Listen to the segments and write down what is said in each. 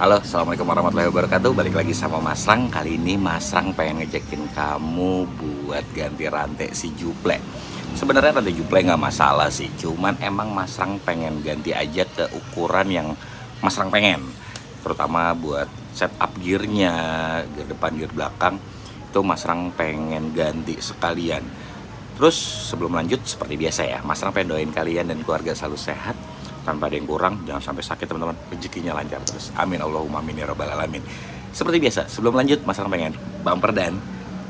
Halo, assalamualaikum warahmatullahi wabarakatuh. Balik lagi sama Mas Rang. Kali ini Mas Rang pengen ngejekin kamu buat ganti rantai si Juple. Sebenarnya rantai Juple nggak masalah sih, cuman emang Mas Rang pengen ganti aja ke ukuran yang Mas Rang pengen. Terutama buat setup gearnya, gear depan, gear belakang, itu Mas Rang pengen ganti sekalian. Terus sebelum lanjut, seperti biasa ya, Mas Rang pengen doain kalian dan keluarga selalu sehat, tanpa ada yang kurang, jangan sampai sakit teman-teman, rezekinya lancar terus, amin Allahumma amin ya rabbal alamin. Seperti biasa, sebelum lanjut Mas Rang pengen bumper dan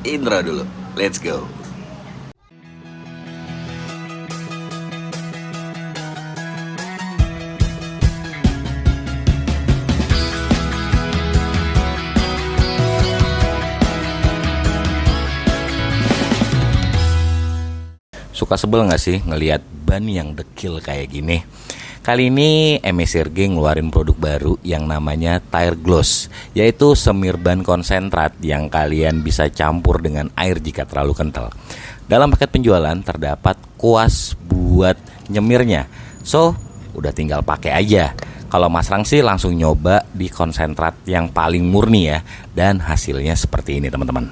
intro dulu. Let's go. Suka sebel gak sih ngelihat ban yang dekil kayak gini? Kali ini MSRG ngeluarin produk baru yang namanya Tire Gloss, yaitu semir ban konsentrat yang kalian bisa campur dengan air jika terlalu kental. Dalam paket penjualan terdapat kuas buat nyemirnya, so udah tinggal pakai aja. Kalau Mas Rang sih langsung nyoba di konsentrat yang paling murni ya, dan hasilnya seperti ini teman-teman.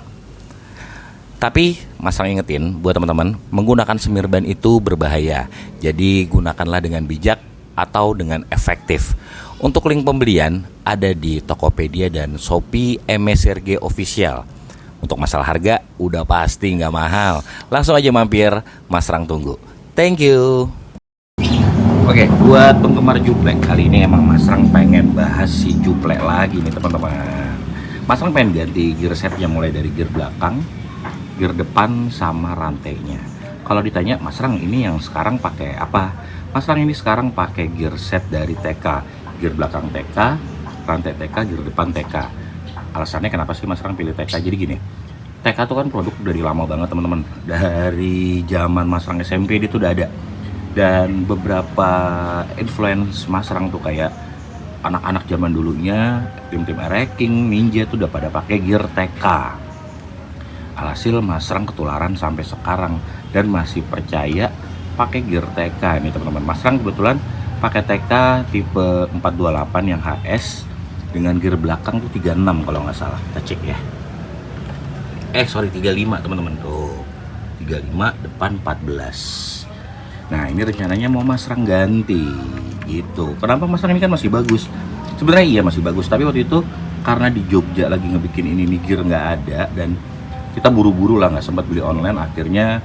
Tapi Mas Rang ingetin buat teman-teman, menggunakan semir ban itu berbahaya. Jadi gunakanlah dengan bijak atau dengan efektif. Untuk link pembelian ada di Tokopedia dan Shopee MSRG Official. Untuk masalah harga udah pasti nggak mahal. Langsung aja mampir, Mas Rang tunggu. Thank you. Oke, buat penggemar Juple, kali ini emang Mas Rang pengen bahas si Juple lagi nih teman-teman. Mas Rang pengen ganti gear setnya mulai dari gear belakang, gear depan sama rantainya. Kalau ditanya Mas Rang ini yang sekarang pakai apa? Mas Rang ini sekarang pakai gear set dari TK, gear belakang TK, rantai TK, gear depan TK. Alasannya kenapa sih Mas Rang pilih TK? Jadi gini, TK itu kan produk dari lama banget teman-teman. Dari zaman Mas Rang SMP itu udah ada. Dan beberapa influence Mas Rang tuh kayak anak-anak zaman dulunya, tim-tim Ereking, Ninja tuh udah pada pakai gear TK. Alhasil Mas Rang ketularan sampai sekarang dan masih percaya pakai gear TK ini teman-teman. Mas Rang kebetulan pakai TK tipe 428 yang HS dengan gear belakang tuh 36 kalau nggak salah. Kita cek ya. 35 teman-teman tuh. 35 depan 14. Nah, ini rencananya mau Mas Rang ganti gitu. Kenapa Mas Rang ini kan masih bagus? Sebenarnya iya masih bagus, tapi waktu itu karena di Jogja lagi ngebikin ini nih gear nggak ada dan kita buru-buru lah, nggak sempat beli online, akhirnya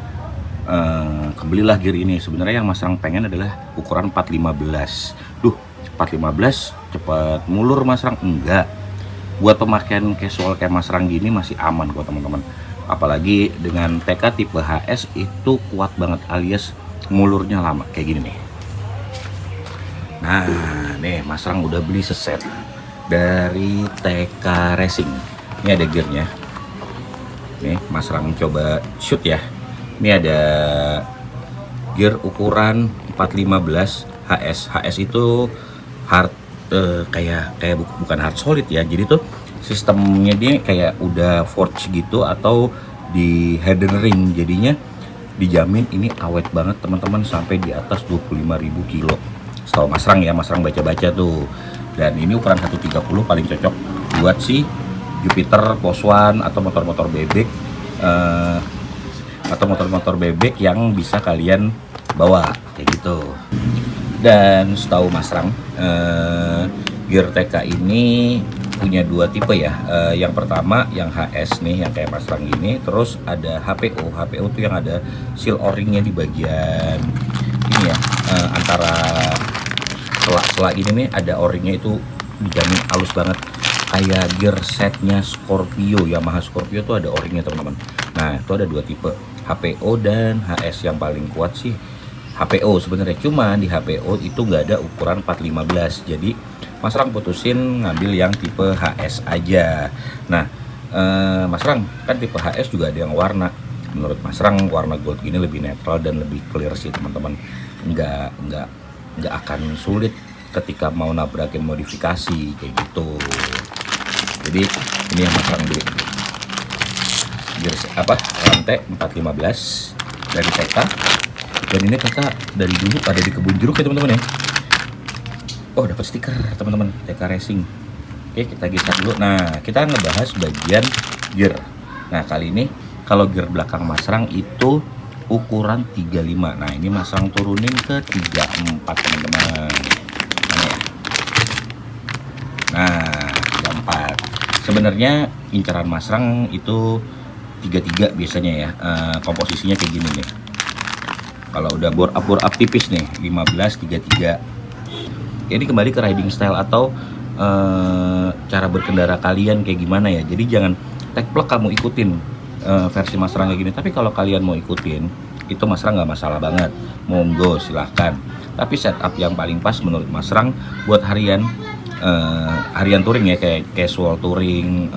kebelilah gear ini. Sebenarnya yang Mas Rang pengen adalah ukuran 415. Duh, 415 cepat mulur Mas Rang. Enggak, buat pemakaian casual kayak Mas Rang gini masih aman kok teman-teman. Apalagi dengan TK tipe HS itu kuat banget, alias mulurnya lama kayak gini nih. Nah nih Mas Rang udah beli seset dari TK Racing. Ini ada gearnya. Nih Mas Rang coba shoot ya. Ini ada gear ukuran 415 HS. HS itu hard bukan hard solid ya. Jadi tuh sistemnya dia kayak udah forge gitu atau di hidden ring. Jadinya dijamin ini awet banget teman-teman sampai di atas 25.000 kilo. Setahu Mas Rang ya, Mas Rang baca-baca tuh. Dan ini ukuran 130 paling cocok buat si Jupiter, Poswan atau motor-motor bebek yang bisa kalian bawa kayak gitu. Dan setahu Mas Rang gear TK ini punya dua tipe ya. Yang pertama yang HS nih yang kayak Mas Rang gini, terus ada HPO. HPO tuh yang ada seal o-ringnya di bagian ini ya, antara sela-sela ini nih ada o-ringnya, itu dijamin halus banget. Kayak gear setnya Scorpio, Yamaha Scorpio tuh ada o-ringnya teman-teman. Nah itu ada dua tipe, HPO dan HS. Yang paling kuat sih HPO sebenarnya, cuma di HPO itu nggak ada ukuran 415. Jadi Mas Rang putusin ngambil yang tipe HS aja. Nah Mas Rang kan tipe HS juga ada yang warna. Menurut Mas Rang warna gold gini lebih netral dan lebih clear sih teman-teman. Nggak akan sulit ketika mau nabrakin modifikasi kayak gitu. Jadi ini yang Mas Rang beli rantai 415 dari TK. Dan ini TK dari dulu ada di Kebun Jeruk ya teman-teman ya. Oh dapat stiker teman-teman TK Racing. Oke, kita geser dulu. Nah, kita ngebahas bagian gear. Nah, kali ini kalau gear belakang Masrang itu ukuran 35. Nah, ini Masrang turunin ke 34 teman-teman. Nah, 34. Sebenarnya incaran Masrang itu 33 biasanya ya. Komposisinya kayak gini nih. Kalau udah bore up tipis nih 15 33. Jadi kembali ke riding style atau cara berkendara kalian kayak gimana ya. Jadi jangan tekplek kamu ikutin versi Masrang kayak gini. Tapi kalau kalian mau ikutin itu Masrang nggak masalah banget, monggo silahkan. Tapi setup yang paling pas menurut Masrang buat harian touring ya, kayak casual touring,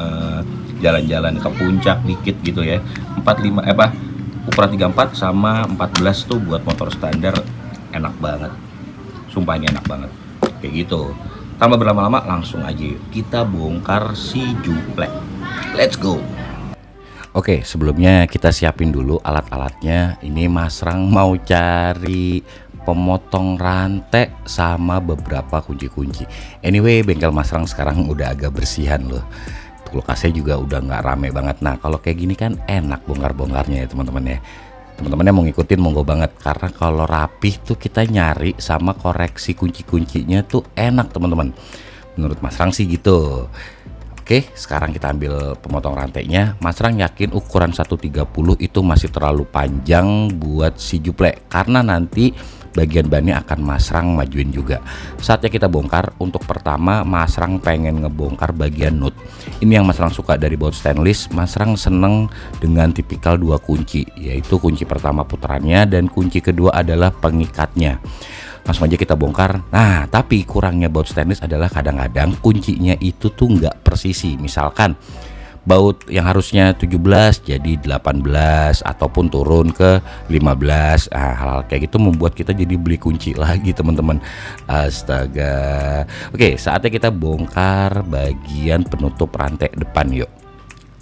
jalan-jalan ke puncak dikit gitu ya. 45 ukuran 34 sama 14 tuh buat motor standar enak banget. Sumpah ini enak banget. Kayak gitu. Tanpa berlama-lama langsung aja yuk kita bongkar si juplek. Let's go. Oke, sebelumnya kita siapin dulu alat-alatnya. Ini Masrang mau cari pemotong rantai sama beberapa kunci-kunci. Anyway, bengkel Masrang sekarang udah agak bersihan loh. Lokasinya juga udah nggak rame banget. Nah, kalau kayak gini kan enak bongkar-bongkarnya ya teman-teman ya. Teman-temannya mau ngikutin monggo banget, karena kalau rapih tuh kita nyari sama koreksi kunci-kuncinya tuh enak teman-teman. Menurut Masrang sih gitu. Oke, sekarang kita ambil pemotong rantainya. Masrang yakin ukuran 130 itu masih terlalu panjang buat si juplek, karena nanti bagian bannya akan Masrang majuin juga. Saatnya kita bongkar. Untuk pertama Masrang pengen ngebongkar bagian nut. Ini yang Masrang suka dari baut stainless. Masrang seneng dengan tipikal dua kunci, yaitu kunci pertama putarannya dan kunci kedua adalah pengikatnya. Langsung aja kita bongkar. Nah, tapi kurangnya baut stainless adalah kadang-kadang kuncinya itu tuh nggak presisi. Misalkan baut yang harusnya 17 jadi 18 ataupun turun ke 15. Nah, hal-hal kayak gitu membuat kita jadi beli kunci lagi teman-teman. Astaga. Oke, saatnya kita bongkar bagian penutup rantai depan yuk.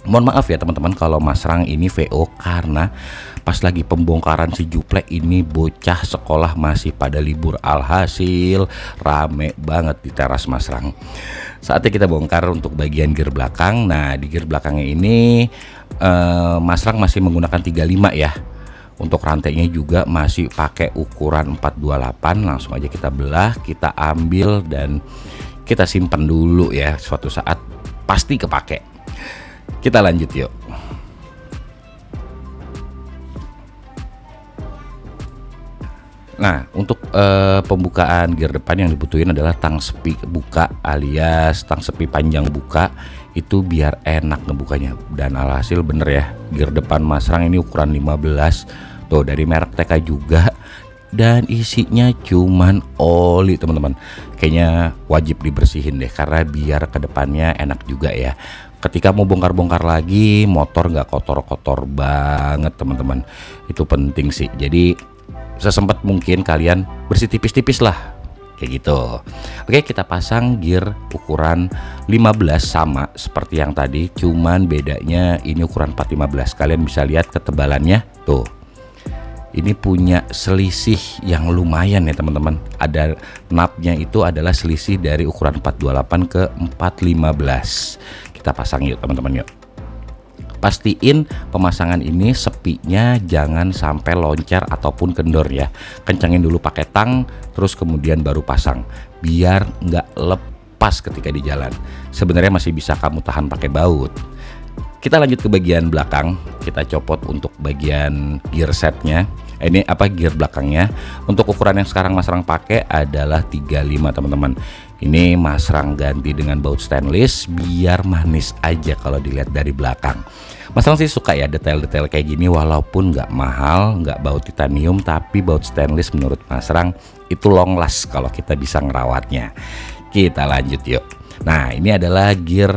Mohon maaf ya teman-teman kalau Masrang ini VO, karena pas lagi pembongkaran si juplek ini bocah sekolah masih pada libur, alhasil rame banget di teras Masrang. Saatnya kita bongkar untuk bagian gear belakang. Nah, di gear belakangnya ini Masrang masih menggunakan 35 ya. Untuk rantainya juga masih pakai ukuran 428. Langsung aja kita belah, kita ambil dan kita simpan dulu ya. Suatu saat pasti kepake. Kita lanjut yuk. Nah, untuk pembukaan gear depan yang dibutuhin adalah tang sepi buka alias tang sepi panjang buka. Itu biar enak ngebukanya. Dan alhasil bener ya, gear depan Masrang ini ukuran 15. Tuh, dari merek TK juga. Dan isinya cuman oli teman-teman. Kayaknya wajib dibersihin deh, karena biar kedepannya enak juga ya. Ketika mau bongkar-bongkar lagi, motor nggak kotor-kotor banget teman-teman. Itu penting sih. Jadi sesempat mungkin kalian bersih tipis-tipis lah, kayak gitu. Oke, kita pasang gear ukuran 15 sama seperti yang tadi, cuman bedanya ini ukuran 415. Kalian bisa lihat ketebalannya tuh. Ini punya selisih yang lumayan ya teman-teman. Ada knapnya itu adalah selisih dari ukuran 428 ke 415. Kita pasang yuk teman-teman yuk. Pastiin pemasangan ini sepinya jangan sampai loncat ataupun kendor ya. Kencangin dulu pakai tang, terus kemudian baru pasang, biar nggak lepas ketika di jalan. Sebenarnya masih bisa kamu tahan pakai baut. Kita lanjut ke bagian belakang. Kita copot untuk bagian gear setnya. Ini gear belakangnya. Untuk ukuran yang sekarang Masrang pakai adalah 35 teman-teman. Ini Masrang ganti dengan baut stainless biar manis aja kalau dilihat dari belakang. Masrang sih suka ya detail-detail kayak gini, walaupun nggak mahal, nggak baut titanium, tapi baut stainless menurut Masrang itu long last kalau kita bisa ngerawatnya. Kita lanjut yuk. Nah, ini adalah gear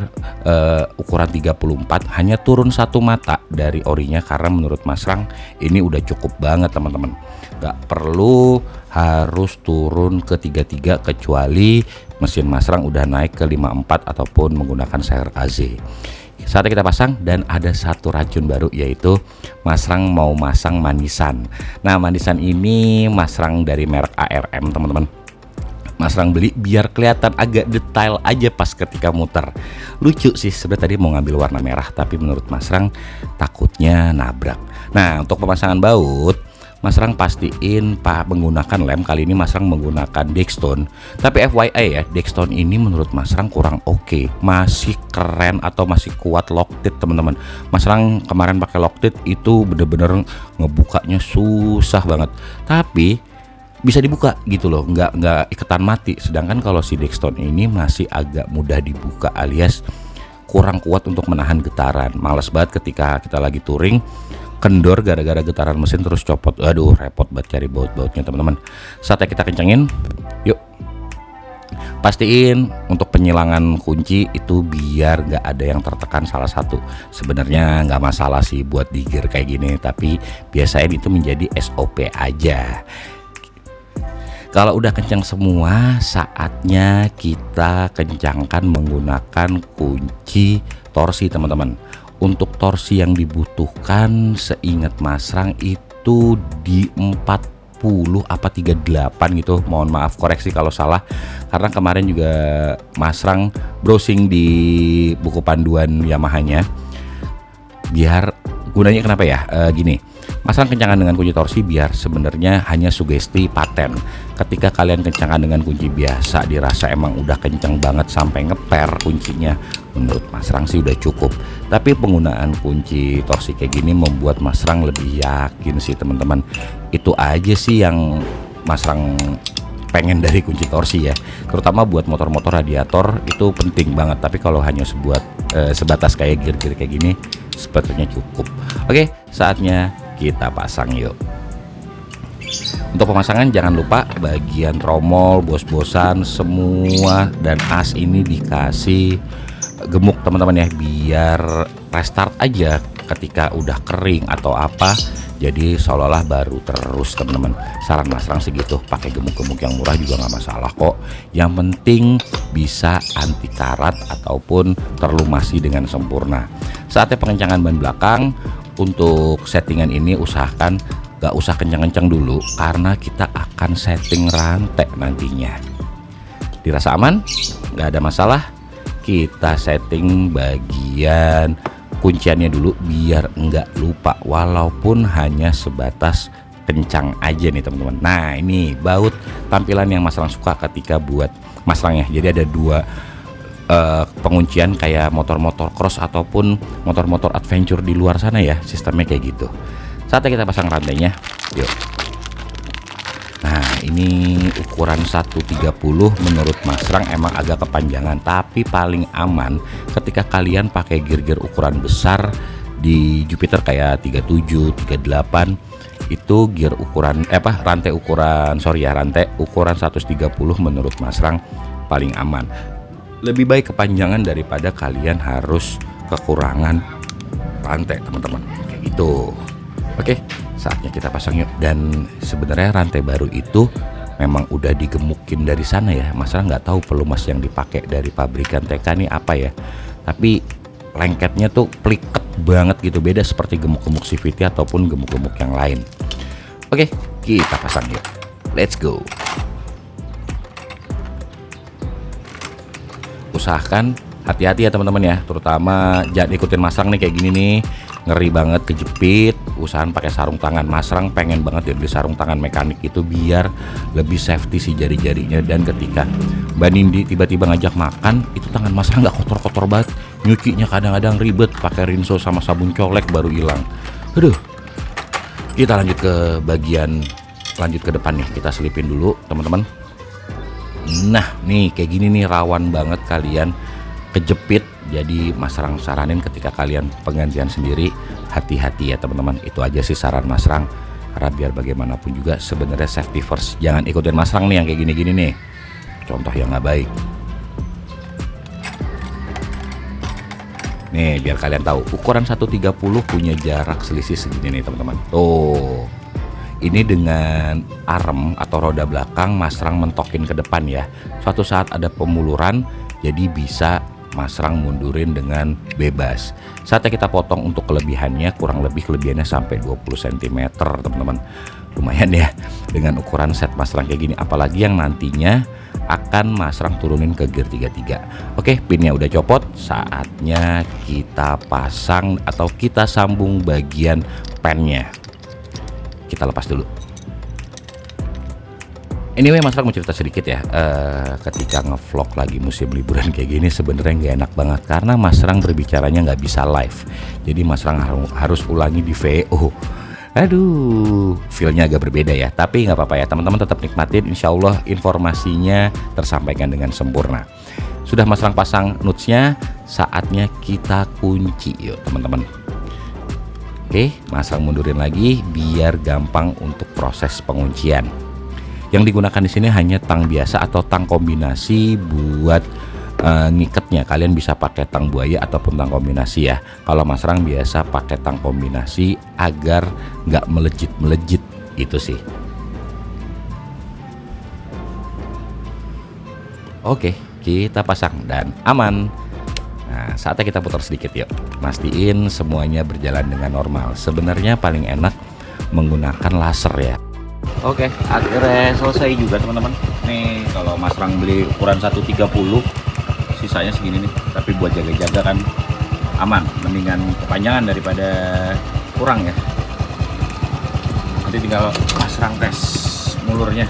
ukuran 34, hanya turun satu mata dari orinya karena menurut Masrang ini udah cukup banget teman-teman. Gak perlu harus turun ke 33 kecuali mesin Masrang udah naik ke 54 ataupun menggunakan CRAZ. Saatnya kita pasang, dan ada satu racun baru, yaitu Masrang mau masang manisan. Nah, manisan ini Masrang dari merek ARM teman-teman. Mas Rang beli biar kelihatan agak detail aja pas ketika muter. Lucu sih, sebenarnya tadi mau ngambil warna merah tapi menurut Mas Rang takutnya nabrak. Nah, untuk pemasangan baut Mas Rang pastiin Pak menggunakan lem. Kali ini Mas Rang menggunakan Dextone. Tapi FYI ya, Dextone ini menurut Mas Rang kurang oke. Masih keren atau masih kuat Loctite teman-teman. Mas Rang kemarin pakai Loctite itu bener-bener ngebukanya susah banget. Tapi bisa dibuka gitu loh, nggak iketan mati. Sedangkan kalau si Dextone ini masih agak mudah dibuka alias kurang kuat untuk menahan getaran. Males banget ketika kita lagi touring kendor gara-gara getaran mesin terus copot. Aduh, repot banget cari baut-bautnya teman-teman. Saatnya kita kencengin, yuk. Pastiin untuk penyilangan kunci itu biar nggak ada yang tertekan salah satu. Sebenarnya nggak masalah sih buat di gear kayak gini, tapi biasanya itu menjadi SOP aja. Kalau udah kencang semua, saatnya kita kencangkan menggunakan kunci torsi teman-teman. Untuk torsi yang dibutuhkan seingat Mas Rang itu di 40 apa 38 gitu. Mohon maaf koreksi kalau salah, karena kemarin juga Mas Rang browsing di buku panduan Yamaha-nya. Biar gunanya kenapa ya? Gini, Mas Rang kencangan dengan kunci torsi biar sebenarnya hanya sugesti paten. Ketika kalian kencangan dengan kunci biasa dirasa emang udah kencang banget sampai ngeper kuncinya, menurut Mas Rang sih udah cukup. Tapi penggunaan kunci torsi kayak gini membuat Mas Rang lebih yakin sih teman-teman. Itu aja sih yang Mas Rang pengen dari kunci torsi ya, terutama buat motor-motor radiator itu penting banget. Tapi kalau hanya sebatas kayak gear-gear kayak gini sebetulnya cukup. Oke, saatnya kita pasang yuk. Untuk pemasangan jangan lupa bagian tromol, bos-bosan semua dan as ini dikasih gemuk teman-teman ya, biar restart aja ketika udah kering atau apa, jadi seolah-olah baru terus teman-teman. Saran Mas Rang segitu, pakai gemuk-gemuk yang murah juga nggak masalah kok. Yang penting bisa anti karat ataupun terlumasi dengan sempurna. Saatnya pengencangan ban belakang. Untuk settingan ini usahakan gak usah kencang-kencang dulu karena kita akan setting rantai nantinya. Dirasa aman? Gak ada masalah. Kita setting bagian kunciannya dulu biar nggak lupa, walaupun hanya sebatas kencang aja nih teman-teman. Nah, ini baut tampilan yang Mas Rang suka ketika buat Mas Rang ya. Jadi ada dua penguncian kayak motor-motor cross ataupun motor-motor adventure di luar sana ya, sistemnya kayak gitu. Saatnya kita pasang rantainya, yuk. Nah, ini ukuran 130 menurut Mas Rang emang agak kepanjangan, tapi paling aman ketika kalian pakai gear-gear ukuran besar di Jupiter kayak 37, 38 itu gear ukuran rantai ukuran 130 menurut Mas Rang paling aman. Lebih baik kepanjangan daripada kalian harus kekurangan rantai teman-teman, kayak gitu. Oke, saatnya kita pasang yuk. Dan sebenarnya rantai baru itu memang udah digemukin dari sana ya. Mas Rang nggak tahu pelumas yang dipakai dari pabrikan TK ini apa ya, tapi lengketnya tuh pliket banget gitu, beda seperti gemuk-gemuk CVT ataupun gemuk-gemuk yang lain. Oke, kita pasang yuk. Let's go. Usahakan hati-hati ya teman-teman ya, terutama jangan ikutin Mas Rang nih kayak gini nih, ngeri banget kejepit. Usahakan pakai sarung tangan. Mas Rang pengen banget ya beli sarung tangan mekanik itu biar lebih safety si jari-jarinya. Dan ketika Mbak Nindi tiba-tiba ngajak makan, itu tangan Mas Rang nggak kotor-kotor banget, nyucinya kadang-kadang ribet pakai rinso sama sabun colek baru hilang. Aduh, kita lanjut ke depan nih, kita selipin dulu teman-teman. Nah, nih kayak gini nih rawan banget kalian kejepit. Jadi Mas Rang saranin ketika kalian penggantian sendiri, hati-hati ya teman-teman. Itu aja sih saran Mas Rang, karena biar bagaimanapun juga sebenarnya safety first. Jangan ikutin Mas Rang nih yang kayak gini-gini nih, contoh yang nggak baik. Nih biar kalian tahu, ukuran 130 punya jarak selisih segini nih teman-teman. Tuh, ini dengan arm atau roda belakang Mas Rang mentokin ke depan ya. Suatu saat ada pemuluran, jadi bisa Mas Rang mundurin dengan bebas. Saatnya kita potong untuk kelebihannya, kurang lebih kelebihannya sampai 20 cm teman-teman. Lumayan ya dengan ukuran set Mas Rang kayak gini, apalagi yang nantinya akan Mas Rang turunin ke gear 33. Oke, pinnya udah copot, saatnya kita pasang atau kita sambung bagian pennya. Kita lepas dulu. Anyway, Mas Rang mau cerita sedikit ya. Ketika ngevlog lagi musim liburan kayak gini sebenarnya nggak enak banget karena Mas Rang berbicaranya nggak bisa live. Jadi Mas Rang harus ulangi di VO. Aduh, feelnya agak berbeda ya. Tapi nggak apa-apa ya, teman-teman tetap nikmatin. Insya Allah informasinya tersampaikan dengan sempurna. Sudah Mas Rang pasang nutsnya, saatnya kita kunci yuk teman-teman. Oke, Mas Rang mundurin lagi biar gampang untuk proses penguncian. Yang digunakan di sini hanya tang biasa atau tang kombinasi buat ngiketnya. Kalian bisa pakai tang buaya ataupun tang kombinasi ya. Kalau Mas Rang biasa pakai tang kombinasi agar nggak melejit itu sih. Oke, kita pasang dan aman. Nah, saatnya kita putar sedikit yuk. Mastiin semuanya berjalan dengan normal. Sebenarnya paling enak menggunakan laser ya. Oke, akhirnya selesai juga teman-teman. Nih kalau Mas Rang beli ukuran 130, sisanya segini nih. Tapi buat jaga-jaga kan aman, mendingan kepanjangan daripada kurang ya. Nanti tinggal Mas Rang tes mulurnya.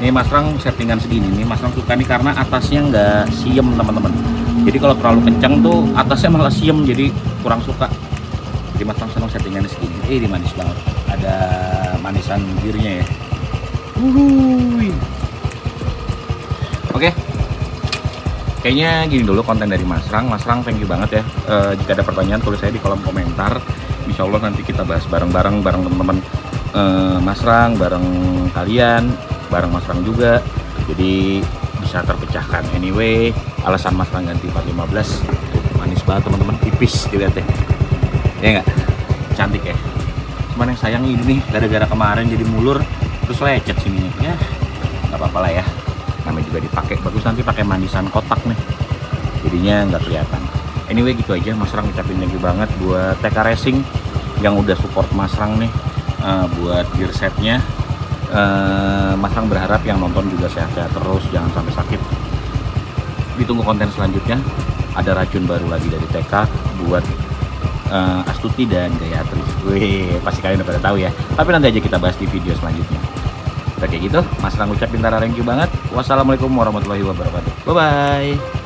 Ini Mas Rang settingan segini nih. Mas Rang suka nih karena atasnya nggak siem teman-teman. Jadi kalau terlalu kencang tuh atasnya malah siem, jadi kurang suka. Jadi Mas Rang senang settingannya segini. Ini manis banget. Ada manisan gearnya ya. Oke. Kayaknya gini dulu konten dari Mas Rang. Mas Rang thank you banget ya. Jika ada pertanyaan tulis saya di kolom komentar. Insya Allah nanti kita bahas bareng-bareng bareng teman-teman Mas Rang, bareng kalian, bareng Mas Rang juga. Jadi bisa terpecahkan. Anyway, alasan Mas Rang ganti 415 tuh manis banget teman-teman, tipis dilihat deh. Ya enggak? Cantik ya. Cuman yang sayang ini nih gara-gara kemarin jadi mulur terus lecet sininya. Ya, nggak apa-apa lah ya. Namanya juga dipakai, bagus nanti pakai manisan kotak nih, jadinya nggak kelihatan. Anyway gitu aja, Mas Rang ucapin thank you banget buat TK Racing yang udah support Mas Rang nih buat gear setnya. Mas Rang berharap yang nonton juga sehat-sehat terus, jangan sampai sakit. Ditunggu konten selanjutnya, ada racun baru lagi dari TK buat Astuti dan Gayatri. Wih, pasti kalian udah pada tahu ya, tapi nanti aja kita bahas di video selanjutnya. Udah kayak gitu, Mas Rang ucapin thank you banget. Wassalamualaikum warahmatullahi wabarakatuh. Bye bye.